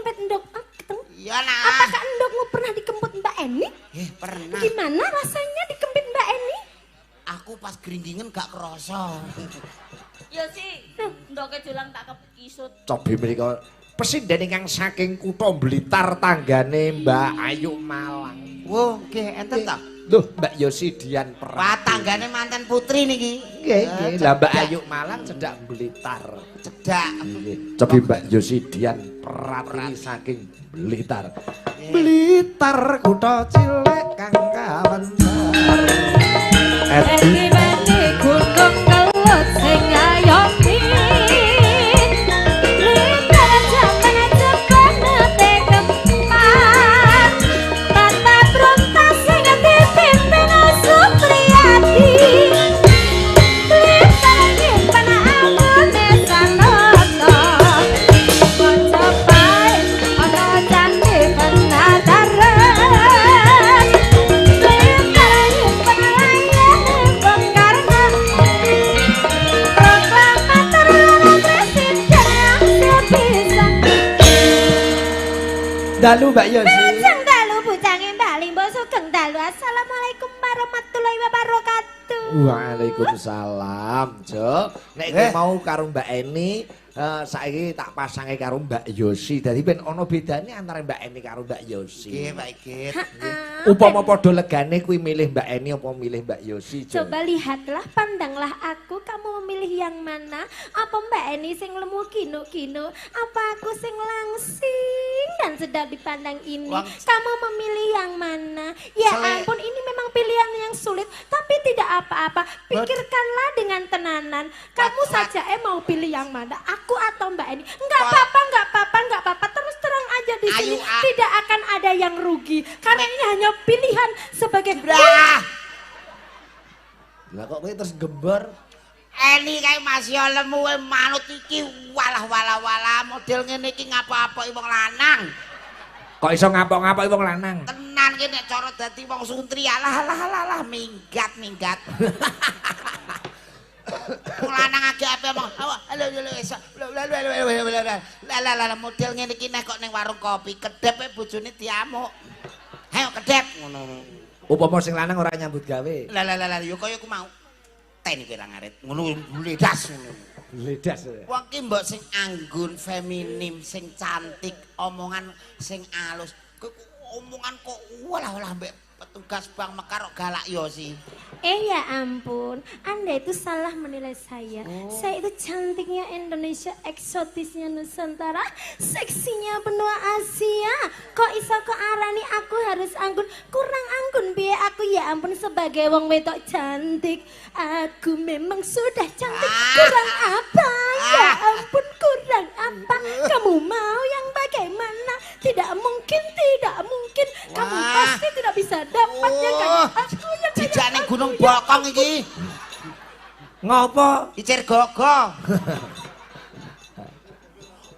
kempet endok akeng. Iya nah. Apakah endokmu pernah dikemput Mbak Eni? Pernah. Gimana rasanya dikempit Mbak Eni? Aku pas geringgingen gak kerasa. Ya sih, ndoke julang tak kekisut. Cobi mriko presiden ingkang saking kutha Blitar tanggane Mbak Ayu Malang. Wo, nggih enten ta? Loh, Mbak Yosi Dian Wah, tanggane manten putri niki. Nggih, nggih. Lah Mbak Ayu Malang cedak Blitar. Cedak. Cobi Mbak Yosi Dian Pratiwi saking Blitar. Blitar kutha cilik kang kawentar. Eti gunung kelut sing ngayomi. Blitar jaman jebane tekempan. Tata Bronta sing dipimpin Supriyadi. Blitar nyimpen amune sanata. Pojopae ana candi Penadaran. Blitar nyimpen layane Bung Karno. Proklamator presiden sepisan. Dalu Mbak Yosi. Bujang dalu bujange Bali mbok sugeng dalu. Assalamualaikum warahmatullahi wabarakatuh. Waalaikumsalam, Jo. Nek iki mau karo Mbak Eni, saiki tak pasange karo Mbak Yosi. Dadi ben ana bedane antara Mbak Eni karo Mbak Yosi. Nggih, Pak Igit. Upama padha legane kuwi milih Mbak Eni apa milih Mbak Yosi, Jo? Coba lihatlah, pandanglah aku, kamu memilih yang mana? Apa Mbak Eni sing lemu kino-kino? Apa aku sing langsing dan sedap dipandang ini? Kamu memilih yang mana? Ya ampun, ini memang pilihan yang sulit, tapi tidak apa-apa. Pikirkanlah dengan tenanan. Kamu saja mau pilih yang mana? Aku atau Mbak Eni? Enggak apa-apa, enggak apa-apa, enggak apa-apa. Terus terang aja di sini. Tidak akan ada yang rugi. Karena ini hanya pilihan sebagai Lah, Lah kok kowe terus gembar? Eni kae masih lemu manut iki walah model ngene iki ngapa-apa wong lanang. Kok iso ngapok-ngapok wong lanang? Tenan ki nek cara dadi wong suntri alah minggat. Wong lanang agek ape omong. Halo iso. Lah model ngene iki nek kok ning warung kopi kedep bojone diamuk. Ayo kedep ngono. Upama sing lanang ora nyambut gawe. Lah yo kaya ku mau. Ten iki ra ngarit. Ngono bledas ngono. Bledas. Wong ki mbok sing anggun, feminim, sing cantik, omongan sing alus. Omongan kok walah mbek petugas Bank Mekar kok galak yo sih. Ya ampun, Anda itu salah menilai saya. Saya itu cantiknya Indonesia, eksotisnya Nusantara, seksinya benua Asia. Kok iso kok arani aku harus anggun? Kurang anggun biar aku ya ampun sebagai wong wedok cantik. Aku memang sudah cantik. Kurang apa? Ya ampun, kurang apa? Kamu mau yang bagaimana? Tidak mungkin. Kamu pasti tidak bisa dapatnya kayak aku yang Jijane Gunung Bokong iki. Ngopo? Icir gogo.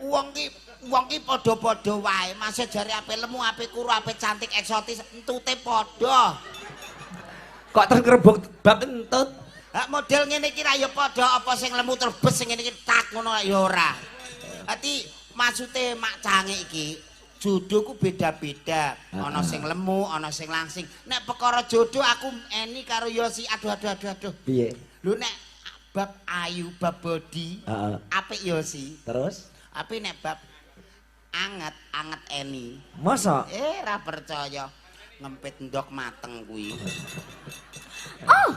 Wong ki padha-padha wae. Masih jare ape lemu, ape kuru, ape cantik, eksotis, entute padha. Kok terus ngrebuk bab entut? Hak model ngene iki ra ya padha apa sing lemu terbes sing ngene iki tak ngono ya ora. Ati maksude mak cange iki jodohku beda-beda. Ana sing lemu, ana sing langsing. Nek perkara jodoh aku Eni karo Yosi aduh. Piye? Lho nek bab ayu, bab body, apik Yosi. Terus? Tapi nek bab anget Eni. Masa? Ra percaya. Ngempit ndok mateng kuwi. Oh,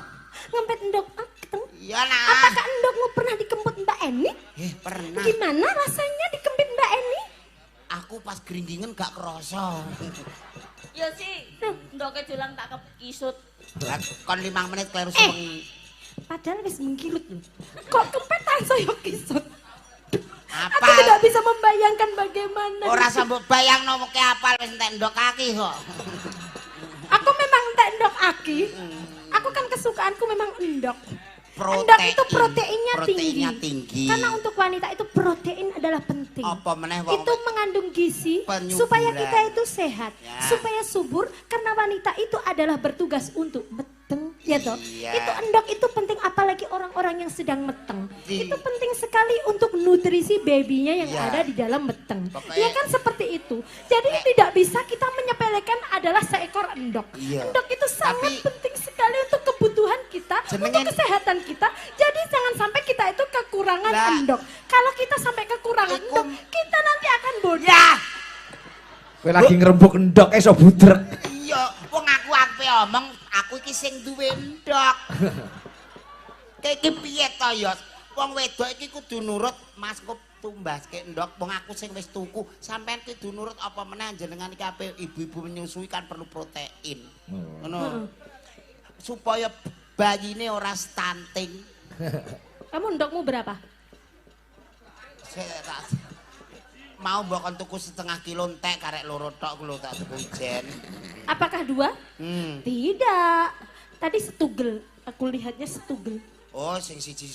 ngempet endok akeng. Iya nah. Apakah endokmu pernah dikemput Mbak Eni? Pernah. Gimana rasanya dikempit Mbak Eni? Aku pas geringgingen gak kerasa. Ya sih, ndoke julang tak kekisut. Kon 5 menit kleru sewengi. Padahal wis mengkilut lho. Kok kempetan saya kisut? Apa? Aku tidak bisa membayangkan bagaimana. Ora sambut bayangno ke apal wis entek ndok kaki kok. Aku memang entek endok aki. Aku kan kesukaanku memang endok. Protein. Endok itu proteinnya tinggi. Karena untuk wanita itu protein adalah penting. Apa meneh wong Itu mengandung gizi penyuburan. supaya kita itu sehat, Ya. supaya subur karena wanita itu adalah bertugas untuk meteng. Ya toh, Iya. itu endok itu penting apalagi orang-orang yang sedang meteng. Di- Itu penting sekali untuk nutrisi babynya yang Iya. ada di dalam meteng. Pokoknya- Iya kan seperti itu. Jadi tidak bisa kita menyepelekan adalah seekor endok. Iya. Endok itu sangat Tapi- penting sekali untuk kebutuhan kita, untuk Jenengin- kesehatan kita. Jadi jangan sampai kita itu kekurangan Lah. endok. Kalau kita sampai kekurangan Iku- endok, kita nanti akan bodoh. Ya, Kowe lagi ngerembug endok iso budrek. iya, wong aku ape omong, aku iki sing duwe ndok. Iki piye to ya? Wong wedok iki kudu nurut Mas kok tumbaske ndok, wong aku sing wis tuku, sampean kudu nurut apa meneh jenengan iki ape ibu-ibu menyusui kan perlu protein. Ngono. Supaya bayine ora stunting. Kamu endokmu berapa? Mau mbok kon tuku setengah kilo entek karek loro tok ku lho tak tuku ijen. Apakah 2? Tidak. Tadi setugel. Aku lihatnya setugel. Oh, sing siji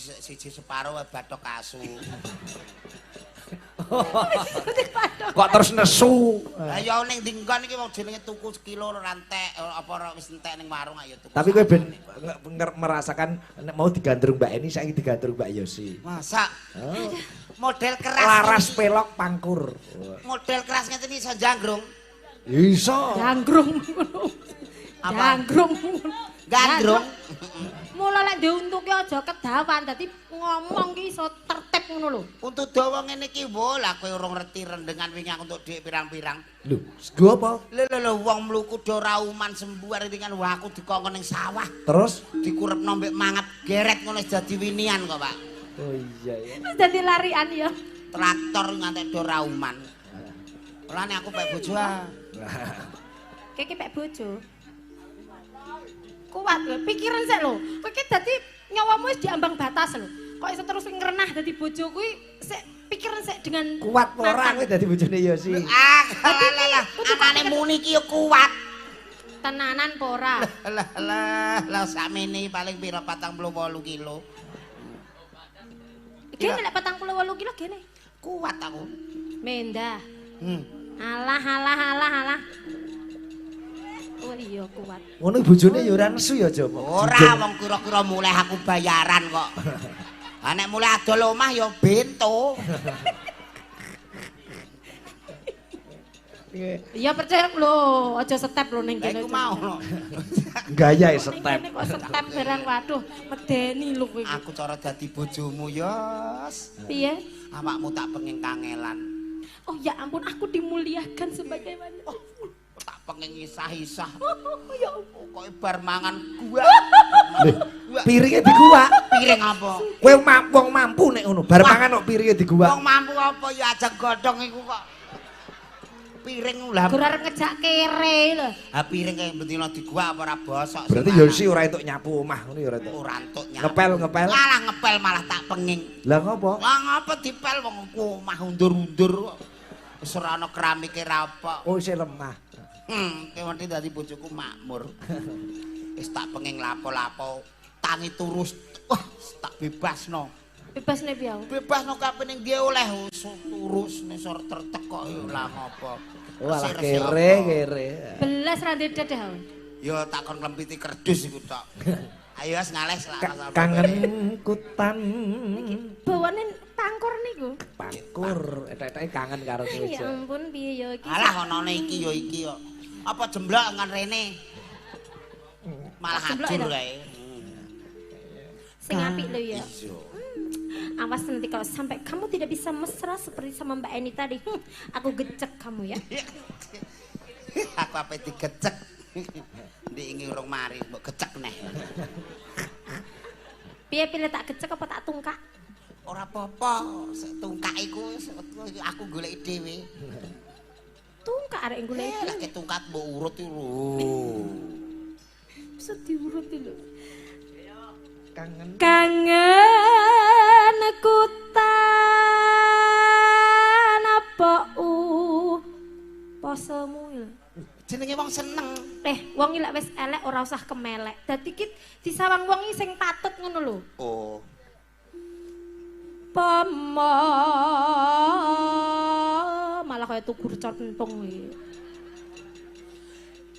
separo bathok asu. Kok terus nesu. Lah ya ning dinggon iki wong jenenge tuku sekilo ora entek apa ora wis entek ning warung ayo tuku. Tapi kowe ben merasakan nek mau digandrung Mbak Eni saiki digandrung Mbak Yosi. Masa model keras. Laras pelok pangkur. Model keras ngeten iki iso janggrung. Iso. Ganggrung. Apa? Ganggrung. Gandrung. Mula lek diuntuke aja kedawan dadi ngomong ki iso tertib ngono lho. Untuk dawa ngene iki wo lah kowe urung ngerti rendengan wingi aku untuk dhek pirang-pirang. Lho, sego apa? Lho wong mluku do rauman sembuar iki kan wah aku dikongkon ning sawah. Terus? Dikurepno mbek mangap geret ngono wis dadi winian kok, Pak. Oh iya ya. Wis dadi larian ya. Traktor ngantek do rauman. Mulane aku pek bojo ah. Keke pek bojo. Kuat lho, pikiran sik lho. Kowe iki dadi nyawamu wis diambang batas lho. Kok iso terus ngrenah dadi bojo kuwi sik pikiran sik dengan Kuat ora kowe dadi bojone Yosi. Ah, lah. Amane muni iki yo kuat. tenanan apa ora? Lah sakmene paling pira 48 kilo. Gene lek 48 kilo gene. Kuat aku. Mendah. Hmm. Alah. Oh iya kuat. Ngono bojone ya ora nesu ya, Jom. Ora wong kira-kira mulai aku bayaran kok. Ha nek mulai adol omah ya bento. Iya percaya lho, aja step lho ning Lah kene. iku mau lho. Gaya Ning step. kene kok step barang waduh, medeni lho kowe. Aku cara dadi bojomu yos. Piye? Awakmu tak pengen kangelan. Oh ya ampun, aku dimuliakan sebagai wanita. Tak pengen ngisah-isah. Oh ya ampun. Kok bar mangan gua. Piringe diguwak. Piring apa? Kowe wong mampu nek ngono. Bar mangan kok piringe diguwak. Wong mampu apa ya aja godhong iku kok. Piring lah. Gur arep ngejak kere lho. Ha piring kaya bendina diguak apa ora bosok. Berarti Yosi ora entuk nyapu omah ngono ya ora entuk. ora entuk nyapu. Ngepel. Malah ngepel malah tak penging. Lah ngopo? Lah ngapa dipel wong omah undur-undur kok. Wis ora ana keramike rapok. Oh isih lemah. Kewanti dadi bojoku makmur. Wis tak penging lapo-lapo, tangi turus. Wah, tak bebasno. Bebas nek piye? Bebasno kapan ning dia oleh turus ning sor terteko ya lah ngopo. Walah Resik-resik apa? kere. Belas ra ndek dadah. Ya tak kon nglempiti kerdus iku tok. Ayo wis ngales lah. Kangen kutan. Bawane tangkur niku. Pangkur, etek-eteke kangen karo kowe. Ya ampun piye ya iki. Alah onone iki ya iki kok. Apa jemblok ngan rene? Malah Jemblok ajur itu? kae. Sing apik lho ya. Iya. Awas nanti kalau sampai kamu tidak bisa mesra seperti sama Mbak Eni tadi, aku gecek kamu ya. Aku apa digecek. Ndi ingi urung mari mbok gecek neh. Piye pilih tak gecek apa tak tungkak? Ora apa-apa, sik tungkak iku aku golek dhewe. Tungkak arek golek iki. Lek ketungkat mbok urut iki lho. Bisa diurut lho. Kangen. Kangen kutan apa posomu lho. Jenenge wong seneng. Wong iki lek wis elek ora usah kemelek. Dadi ki disawang wong iki sing patut ngono lho. Oh. Pomo malah kaya tugur centung iki.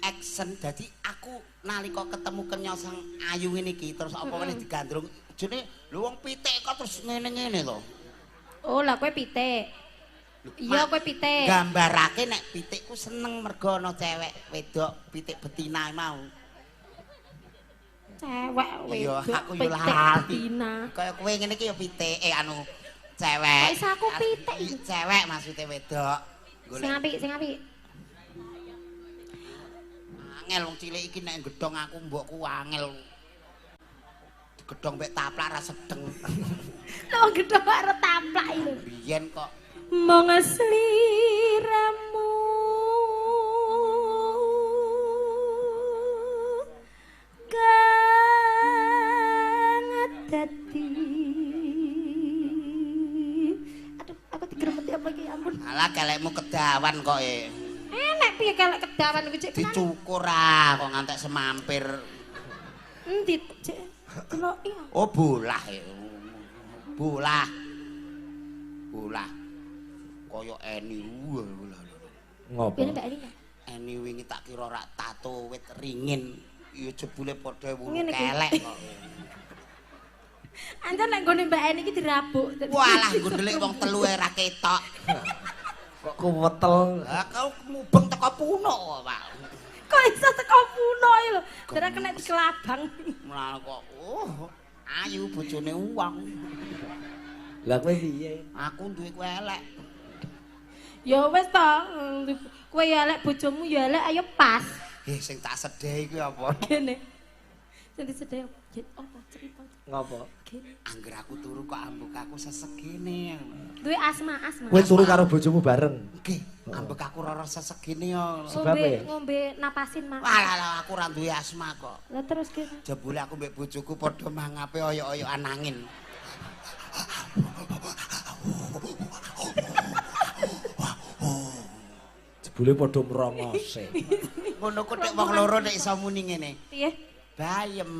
Action dadi aku aku nalika ketemu kenyosang ayu ngene iki terus apa meneh digandrung jene lho wong pitik kok terus ngene-ngene to. Oh, lah kowe pitik. Iya kowe pitik. Gambarake nek pitik ku seneng mergo ana cewek wedok pitik betina mau. Cewek Iya, wedok aku yo pitik lali. betina. Kaya kowe ngene iki ya pitik anu cewek. Kok iso aku pitik? Cewek maksudnya wedok. Sing apik, sing apik. Angel wong cilik iki nek gedhong aku mbokku angel. Gedhong mek taplak ra sedeng. Lho gedhe karo taplak lho. Biyen kok Mong sliramu kang dadi. Aduh, aku digremeti apa iki ampun. alah kelekmu kedawan kok Enek piye kelek kedawan iku cek. dicukur ah kok ngantek semampir. Endi cek? Deloki. Oh bolah bolah bolah kaya eni Ngopo? Piye Mbak Eni? eni wingi tak kira rak tato wit ringin ya jebule padha wulu Ngene iki. kelek kok Anjar nek nggone Mbak Eni iki dirabuk. walah gondelek wong telu ra ketok Kok kuwetel? lah kau mubeng teko puno Pak Kok iso teko puno iki lho. Dara kena dikelabang. mulane kok ayu bojone uang Lah kowe piye? aku duwe kowe elek Ya wis to, kowe ya elek bojomu ya elek ayo pas. sing tak sedhe iki apa Gene. Sing disedhe apa cerita? Ngopo? Gene. angger aku turu kok ambek aku sesegene Duwe asma. Kowe turu karo bojomu bareng. nggih ambek aku rara sesegene ya Sebabe? Ngombe napasin mak. walah aku ora duwe asma kok Lah terus gene. jebule aku mbek bojoku padha mangape oyok-oyokan angin Jebule padha mrongose. ngono kok nek wong loro nek iso muni ngene Piye? bayem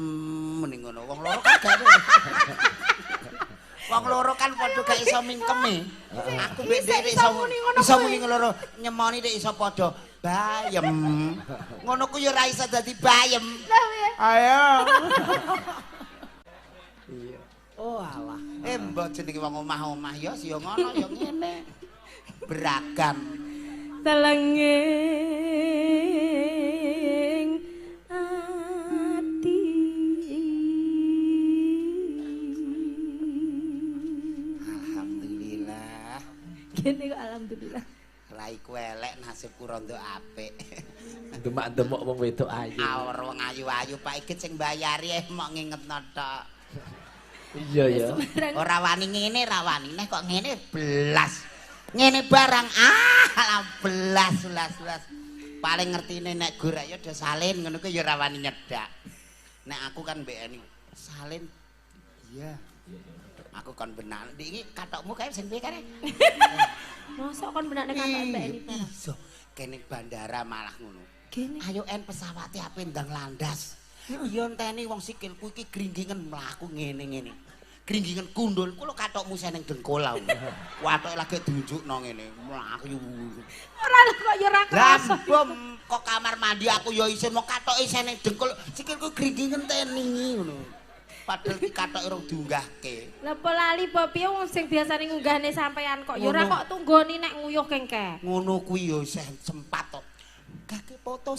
muni ngono wong loro kan gak wong loro kan padha gak iso mingkeme aku mbek dhek iso muni loro nyemoni nek iso padha bayem ngono ku ya ora iso dadi bayem Lah piye? ayo Iya. Oh alah. mbok jenenge wong omah-omah ya ya ngono ya ngene beragam Telenging ati. alhamdulillah Gene kok alhamdulillah. raiku elek nasibku rondo apik Demak-demok wong wedok ayu. awor wong ayu-ayu Pak iki sing bayari mok ngingetno tok Iya ya. ora wani ngene ra wani neh kok ngene belas ngene barang belas paling ngertine nek gorek ya do salin ngono ku ya ora wani nyedak nek aku kan mbek Eni salin iya aku kon benak iki katokmu kae sing piye kare Mosok kon benakne kantor Mbak Eni barang. iso kene bandara malah ngono Gene. ayo en pesawate ape ndang landas iya enteni wong sikilku iki gringgingen mlaku ngene-ngene gringgingen kundul ku lho katokmu seneng dengkul aku watoke lagi diunjukno ngene mlaku Ora lho kok ya ora kerasa. bom kok kamar mandi aku ya isin mau katoke seneng dengkul sikilku gringgingen teni ngono padahal iki katoke urung diunggahke Lah apa lali apa piye wong sing biasane ngunggahne sampean kok ya ora kok tunggoni nek nguyuh kengke. ngono kuwi ya sempat to gake foto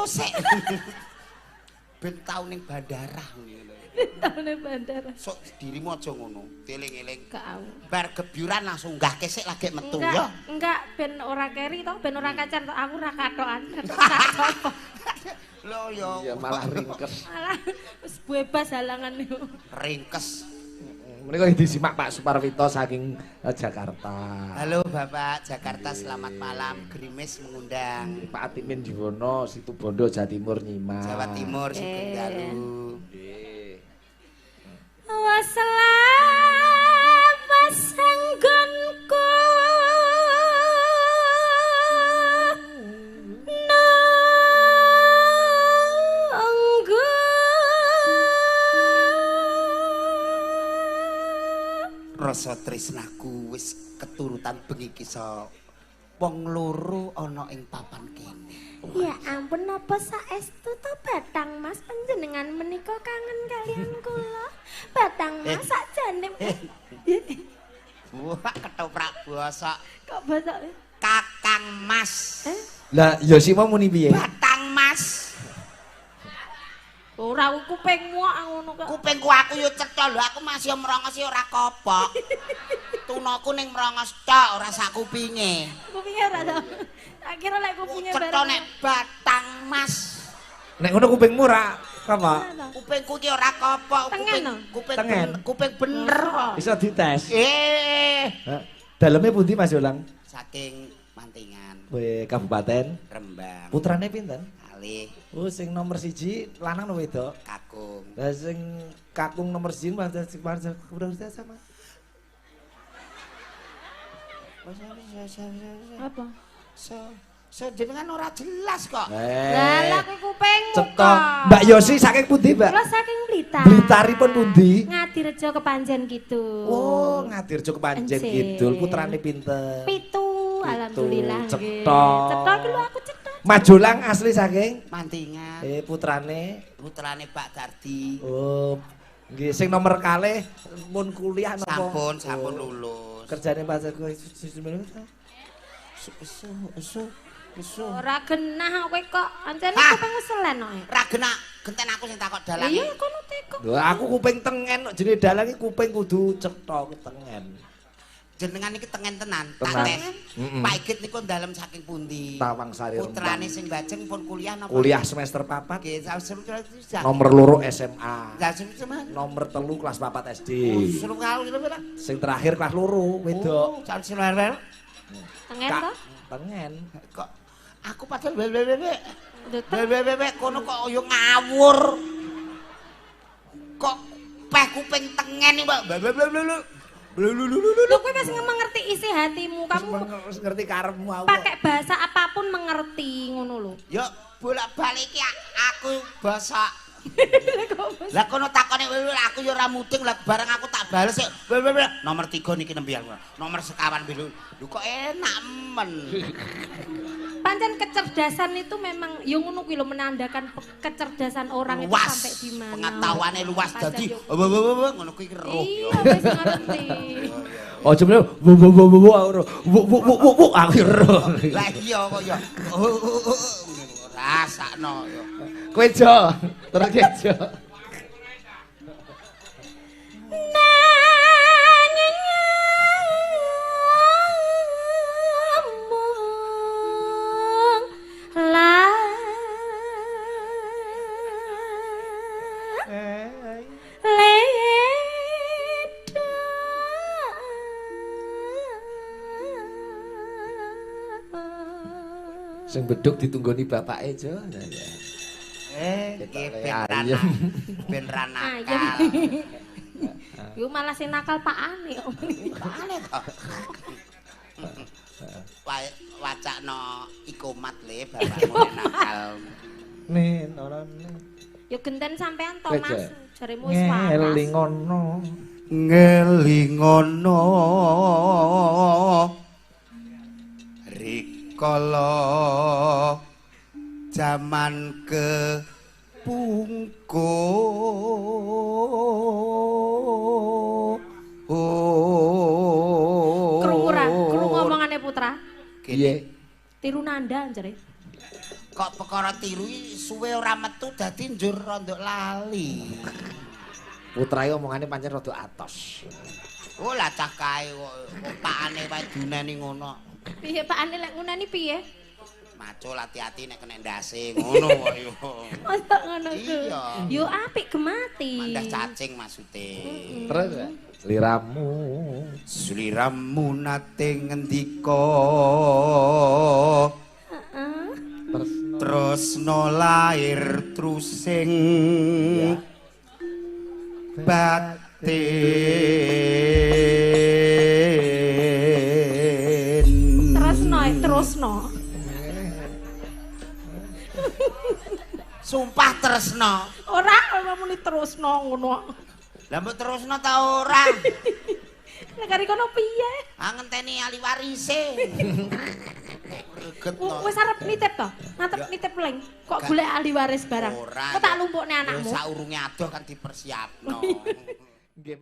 sik ben tau ning bandara ngono Taune bandara. sok dirimu aja ngono dieling-eling Gak au. bar gebyuran langsung nggahke sik lagi metu ya Enggak ben ora keri to, ben ora kacan to. Aku ora katokan. lho ya Iya malah ringkes. Alah wis bebas halangan niku. ringkes Menika disimak Pak Suparwito saking Jakarta. halo Bapak Jakarta selamat malam Grimis mengundang Pak Atimin Diwono, Situbondo, Jawa Timur nyimak. Jawa Timur Sugeng Dalu Nggih. Wassalam pasanggonku nunggu rasa tresnaku wis keturutan bengi kisa wong loro ana ing papan kene Ya ampun apa saestu to Batang Mas panjenengan menika kangen kalian kula. Batang Mas sakjane. Wah, ketoprak basa. Kok basa? Kakang Mas. Lah ya sih mau muni piye? Batang Mas. Ora kupingmu kok ngono kok. Kupingku aku yo cetha lho, aku masih merongos ora kopok. Tunaku ning merongos tok, ora sak kupinge. Kupinge ora to. Tak kira lek kupinge Cetha bareng. nek Batang Mas. Nek ngono kupingmu ra apa? Kupingku ki ora kopok, Tengen, kuping bener kok. Bisa dites. Eh, Dalamnya pundi Mas Yolang? saking Mantingan, Kowe kabupaten Rembang, putrane pinten? Kalih, Oh sing nomor 1 lanang no wedok. Kakung. Lah sing kakung nomor 1 berarti sama. Apa? So jenengan ora jelas kok. Lah lah kuwi kupingmu. Cetok. Mbak Yosi saking pundi, Mbak? Kula saking Blitar. Blitaripun pundi? Ngadirejo Kepanjen gitu. Oh, Ngadirjo Kepanjen Encik. Kidul, putrane pinten? Pitu, alhamdulillah nggih. Cetok. Cetok iki lho aku cetok. Majolang asli saking Mantingan, putrane. putrane Pak Dardi. Oh, nggih sing nomor kalih mun kuliah napa? Sampun lulus. Kerjane Pak Ora genah kowe kok. Ancene Ah. kuping selen kok. Ra genak genten aku sing takok dalan. Iya kono teko. Lho aku kuping tengen kok jenenge dalang iki kuping kudu cetha tengen. Jenengan iki tengen tenan. Tak Tenan. tes. Mm-mm. Pak Igit niku dalem saking pundi? Tawang Sari Putrane Rembang. sing bajeng pun kuliah napa? Kuliah semester 4, Nggih, nomor loro SMA. Nomor 3 kelas 4 SD. Suruh kali kira-kira. Sing terakhir kelas loro wedok. Calon silar. Tengen Kak, to? tengen. Kok aku padahal bebek. Dutek. Bebek kono kok yo ngawur. Kok peh kuping tengen iki, Mbak. Lho kowe wis mengerti isi hatimu. Kamu Wis ngerti karepmu aku. pakai bahasa apapun mengerti ngono lho. Yo bolak-balik iki aku basa. Lah kono takone aku yo ora mudeng lah bareng aku tak bales sik. Nomor 3 niki nembe aku. Nomor sekawan bilu. Lho kok enak men. Pancen kecerdasan itu memang ya ngono kuwi lho menandakan kecerdasan orang itu Luas. sampai di mana. Pengetahuane luas Pancen dadi yo- ngono kuwi keruh. Iya wis ngerti. Oh jebule wo aku ro. Lah iya kok ya. Rasakno yo. Kowe jo, terus jo. Sing beduk ditunggoni bapake jo. Iki Ayem. ben ra Ayem. nakal. Yo malah sing nakal pakane kok. Aneh kok. Wacakno ikomat le bapakmu nek nakal. Nen ora nen. Yo genten sampean to Kowe, Mas. Jo. Jaremu wis waras. Ngelingono. Ngelingono rikala jaman ke pungko Krungu omongane putra. Piye? Tiru nanda jare. kok perkara tiru iki suwe ora metu dadi njur rondok lali. Putrae omongane pancen rada atos. Oh lah cah kae kok pakane wae duneni ngono. Piye pakane lek ngunani piye? Macul hati-hati nek kena ndase ngono kok yo. Masa ngono ku. Iya. Yo apik gemati. Mandah cacing maksude. Terus liramu Sliramu nate ngendika Heeh. tresno lair trusing batin. Terusno. Sumpah tresno. Ora kok muni terusno ngono. Lah mbok terusno ta ora? Nek kari kono piye? Ah ngenteni ahli warise. greget no. Wis arep nitip to? Ngatep nitip leng. Kok golek ahli waris barang. Ora. Kok tak lumpukne anakmu. Saurunge adoh kan dipersiapno. Nggih.